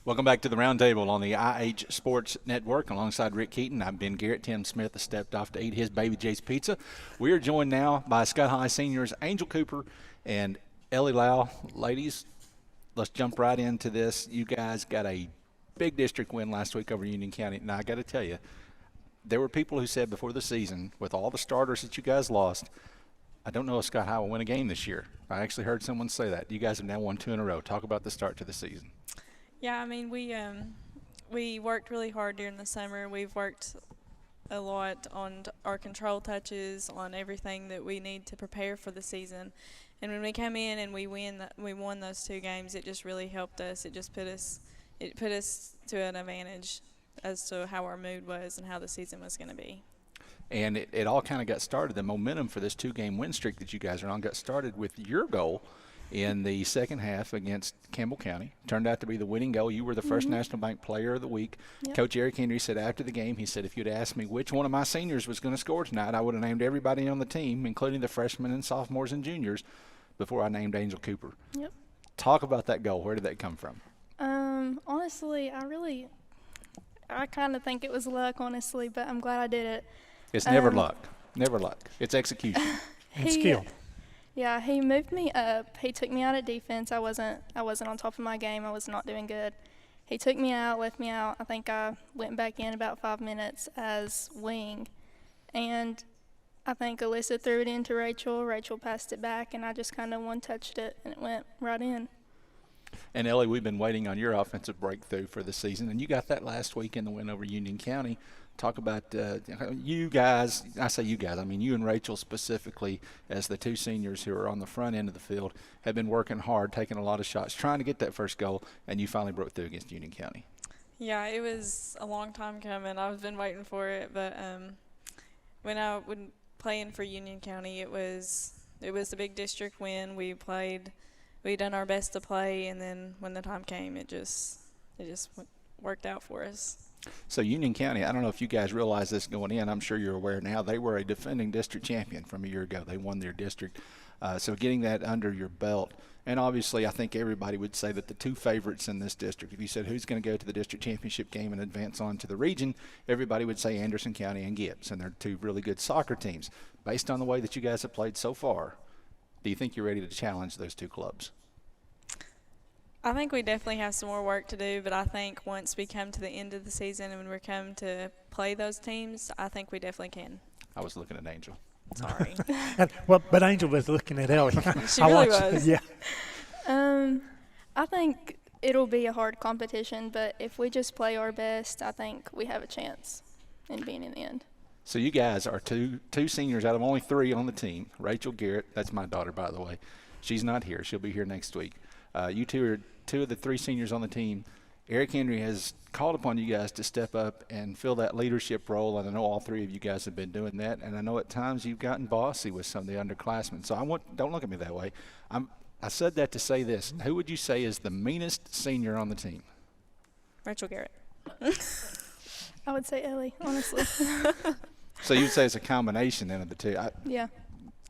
Welcome back to the Roundtable on the IH Sports Network. Alongside Rick Keaton, I'm Ben Garrett. Tim Smith has stepped off to eat his Baby J's Pizza. We are joined now by Scott High seniors Angel Cooper and Ellie Lowe. Ladies, let's jump right into this. You guys got a big district win last week over Union County. Now, I got to tell you, there were people who said before the season, with all the starters that you guys lost, I don't know if Scott High will win a game this year. I actually heard someone say that. You guys have now won 2 in a row. Talk about the start to the season. Yeah, I mean, we worked really hard during the summer. We've worked a lot on our control touches, on everything that we need to prepare for the season. And when we come in and we won those 2 games, it just really helped us. It just put us to an advantage as to how our mood was and how the season was going to be. And it all kind of got started. The momentum for this 2-game win streak that you guys are on got started with your goal in the second half against Campbell County. Turned out to be the winning goal. You were the first National Bank Player of the Week. Yep. Coach Eric Henry said after the game, he said, if you'd asked me which one of my seniors was going to score tonight, I would have named everybody on the team, including the freshmen and sophomores and juniors, before I named Angel Cooper. Yep. Talk about that goal. Where did that come from? Honestly, I kind of think it was luck, honestly, but I'm glad I did it. It's never luck. Never luck. It's execution. And skill. Yeah, he moved me up. He took me out at defense. I wasn't on top of my game. I was not doing good. He took me out, left me out. I think I went back in about 5 minutes as wing. And I think Alyssa threw it into Rachel. Rachel passed it back, and I just kind of one-touched it, and it went right in. And, Ellie, we've been waiting on your offensive breakthrough for the season, and you got that last week in the win over Union County. Talk about you guys. I say you guys. I mean you and Rachel specifically, as the 2 seniors who are on the front end of the field, have been working hard, taking a lot of shots, trying to get that first goal, and you finally broke through against Union County. Yeah, it was a long time coming. I've been waiting for it, but when I was playing for Union County, it was a big district win. We done our best to play, and then when the time came, it just worked out for us. So Union County, I don't know if you guys realize this going in. I'm sure you're aware now. They were a defending district champion from a year ago. They won their district. So getting that under your belt, and obviously I think everybody would say that the 2 favorites in this district, if you said who's going to go to the district championship game and advance on to the region, everybody would say Anderson County and Gibbs, and they're 2 really good soccer teams. Based on the way that you guys have played so far, do you think you're ready to challenge those 2 clubs? I think we definitely have some more work to do, but I think once we come to the end of the season and when we come to play those teams, I think we definitely can. I was looking at Angel. Sorry. But Angel was looking at Ellie. She really was. Yeah. I think it'll be a hard competition, but if we just play our best, I think we have a chance in being in the end. So you guys are two seniors out of only 3 on the team. Rachel Garrett, that's my daughter, by the way. She's not here. She'll be here next week. You 2 are 2 of the 3 seniors on the team. Eric Henry has called upon you guys to step up and fill that leadership role, and I know all 3 of you guys have been doing that, and I know at times you've gotten bossy with some of the underclassmen. So don't look at me that way. I said that to say this. Who would you say is the meanest senior on the team? Rachel Garrett. I would say Ellie, honestly. So you'd say it's a combination then of the 2. Yeah.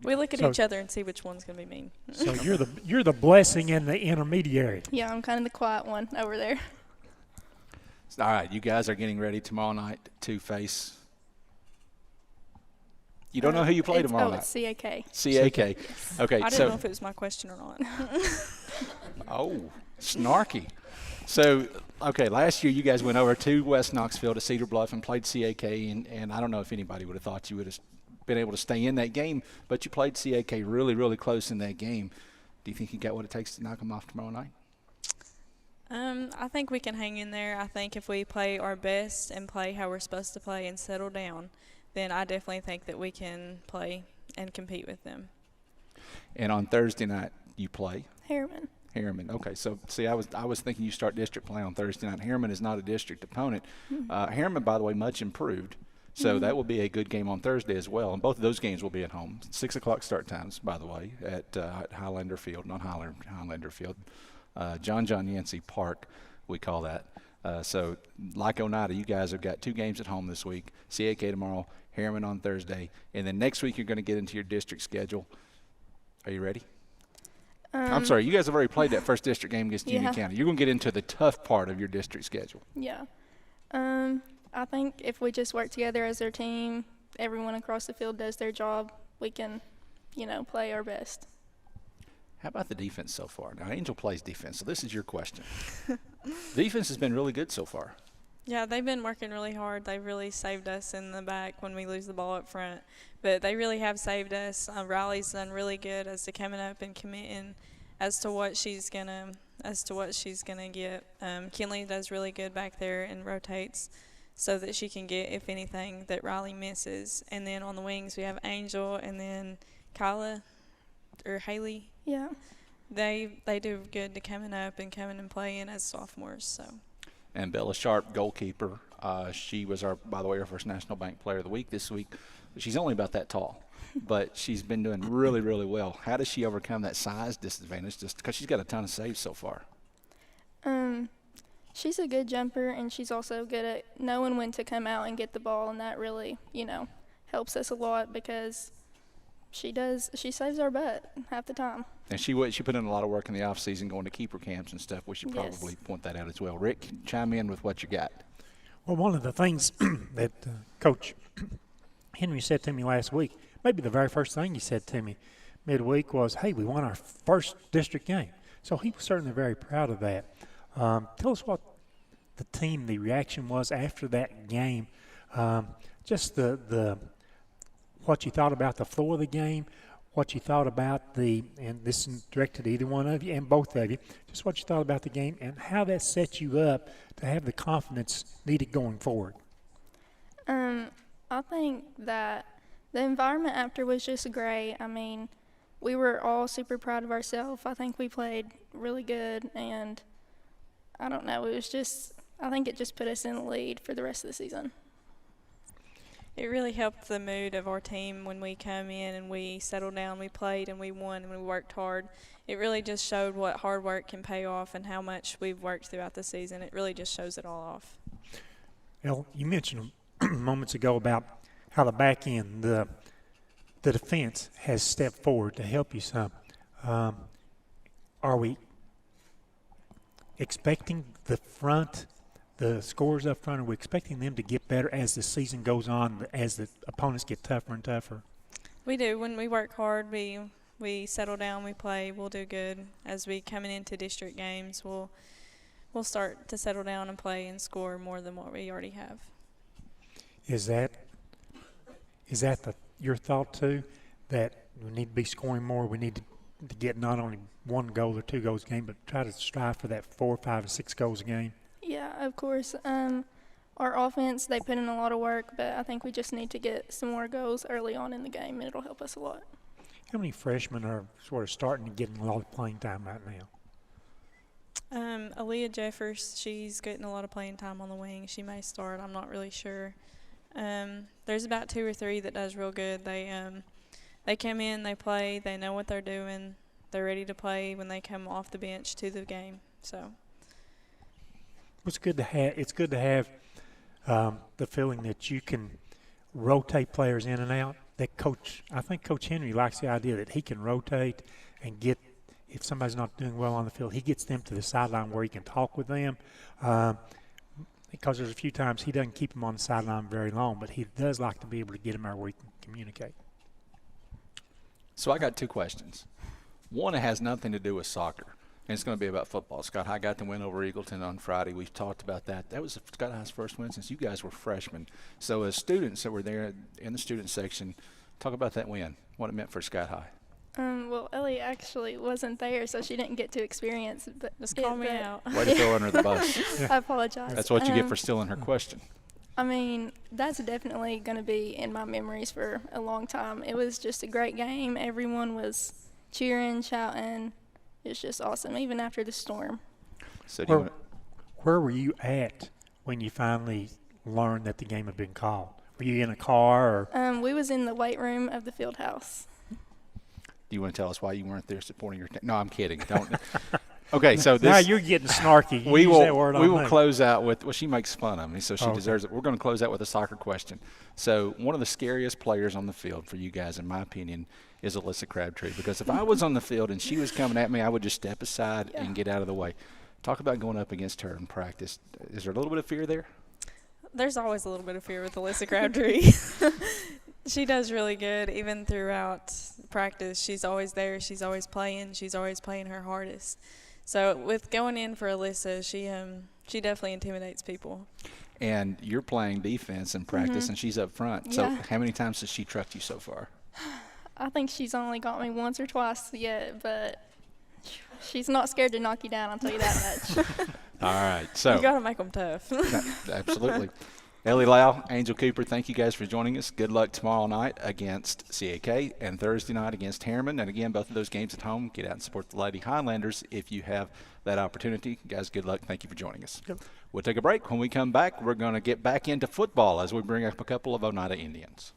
We look at each other and see which one's going to be mean. So you're the blessing and the intermediary. Yeah, I'm kind of the quiet one over there. All right, you guys are getting ready tomorrow night to face. You don't know who you play tomorrow night? It's CAK. CAK. Yes. Okay, I didn't know if it was my question or not. Oh, snarky. So, okay, last year you guys went over to West Knoxville to Cedar Bluff and played CAK, and I don't know if anybody would have thought you would have been able to stay in that game, but you played CAK really, really close in that game. Do you think you got what it takes to knock them off tomorrow night? I think we can hang in there. I think if we play our best and play how we're supposed to play and settle down, then I definitely think that we can play and compete with them. And on Thursday night, you play? Harriman. Okay, so see, I was thinking you start district play on Thursday night. Harriman is not a district opponent. Harriman, by the way, much improved. So that will be a good game on Thursday as well. And both of those games will be at home. 6 o'clock start times, by the way, at Highlander Field, not Highlander Field. John Yancey Park, we call that. So like Oneida, you guys have got 2 games at home this week. CAK tomorrow, Harriman on Thursday. And then next week you're going to get into your district schedule. Are you ready? I'm sorry, you guys have already played that first district game against Union County. You're going to get into the tough part of your district schedule. Yeah. I think if we just work together as their team, everyone across the field does their job, we can, play our best. How about the defense so far? Now, Angel plays defense, so this is your question. Defense has been really good so far. Yeah, they've been working really hard. They've really saved us in the back when we lose the ball up front. But they really have saved us. Riley's done really good as to coming up and committing as to what she's gonna get. Kinley does really good back there and rotates so that she can get, if anything, that Riley misses. And then on the wings we have Angel and then Haley. Yeah. They do good to coming up and coming and playing as sophomores. So. And Bella Sharp, goalkeeper. She was our first National Bank Player of the Week this week. She's only about that tall, but she's been doing really, really well. How does she overcome that size disadvantage? Just because she's got a ton of saves so far. She's a good jumper, and she's also good at knowing when to come out and get the ball, and that really, helps us a lot because she saves our butt half the time. And she put in a lot of work in the off season, going to keeper camps and stuff. We should probably point that out as well. Rick, chime in with what you got. Well, one of the things that Coach Henry said to me last week, maybe the very first thing he said to me midweek was, hey, we won our first district game. So he was certainly very proud of that. Tell us what the reaction was after that game, just the what you thought about the floor of the game, what you thought about and this is directed to either one of you and both of you, just what you thought about the game and how that set you up to have the confidence needed going forward. I think that the environment after was just great. I mean, we were all super proud of ourselves. I think we played really good, and I don't know, I think it just put us in the lead for the rest of the season. It really helped the mood of our team when we come in and we settled down, we played and we won and we worked hard. It really just showed what hard work can pay off and how much we've worked throughout the season. It really just shows it all off. Elle, you mentioned moments ago about how the back end, the defense has stepped forward to help you some. Are we expecting the scores up front, are we expecting them to get better as the season goes on, as the opponents get tougher and tougher? We do. When we work hard, we settle down, we play, we'll do good. As we coming into district games, we'll start to settle down and play and score more than what we already have. Is that your thought too, that we need to be scoring more, we need to get not only 1 goal or 2 goals a game, but try to strive for that 4, 5, or 6 goals a game? Yeah, of course. Our offense, they put in a lot of work, but I think we just need to get some more goals early on in the game, and it'll help us a lot. How many freshmen are sort of starting to get a lot of playing time right now? Aaliyah Jeffers, she's getting a lot of playing time on the wing. She may start. I'm not really sure. There's about 2 or 3 that does real good. They come in, they play, they know what they're doing. They're ready to play when they come off the bench to the game. So it's good to have the feeling that you can rotate players in and out. I think Coach Henry likes the idea that he can rotate and get, if somebody's not doing well on the field, he gets them to the sideline where he can talk with them. Because there's a few times he doesn't keep them on the sideline very long, but he does like to be able to get them out where he can communicate. So I got 2 questions. One, it has nothing to do with soccer, and it's going to be about football. Scott High got the win over Eagleton on Friday. We've talked about that. That was Scott High's first win since you guys were freshmen. So as students that were there in the student section, talk about that win, what it meant for Scott High. Well, Ellie actually wasn't there, so she didn't get to experience it. But just call me out. Way to throw under the bus. I apologize. That's what you get for stealing her question. I mean, that's definitely going to be in my memories for a long time. It was just a great game. Everyone was cheering, shouting. It was just awesome, even after the storm. So where were you at when you finally learned that the game had been called? Were you in a car? Or? We was in the weight room of the field house. Do you want to tell us why you weren't there supporting your team? No, I'm kidding. Don't. Okay, so Now this you're getting snarky. You we use that word will we on will me. close out with, well, she makes fun of me, so she Okay. deserves it. We're going to close out with a soccer question. So one of the scariest players on the field for you guys, in my opinion, is Alyssa Crabtree, because if I was on the field and she was coming at me, I would just step aside and get out of the way. Talk about going up against her in practice. Is there a little bit of fear there? There's always a little bit of fear with Alyssa Crabtree. She does really good, even throughout practice. She's always there. She's always playing. She's always playing her hardest. So with going in for Alyssa, she definitely intimidates people. And you're playing defense in practice, and she's up front. So Yeah. how many times has she trucked you so far? I think she's only got me once or twice yet, but she's not scared to knock you down, I'll tell you that much. All right. So You got to make them tough. absolutely. Ellie, Lowe, Angel Cooper, thank you guys for joining us. Good luck tomorrow night against CAK and Thursday night against Harriman. And again, both of those games at home. Get out and support the Lady Highlanders if you have that opportunity. Guys, good luck. Thank you for joining us. Yep. We'll take a break. When we come back, we're going to get back into football as we bring up a couple of Oneida Indians.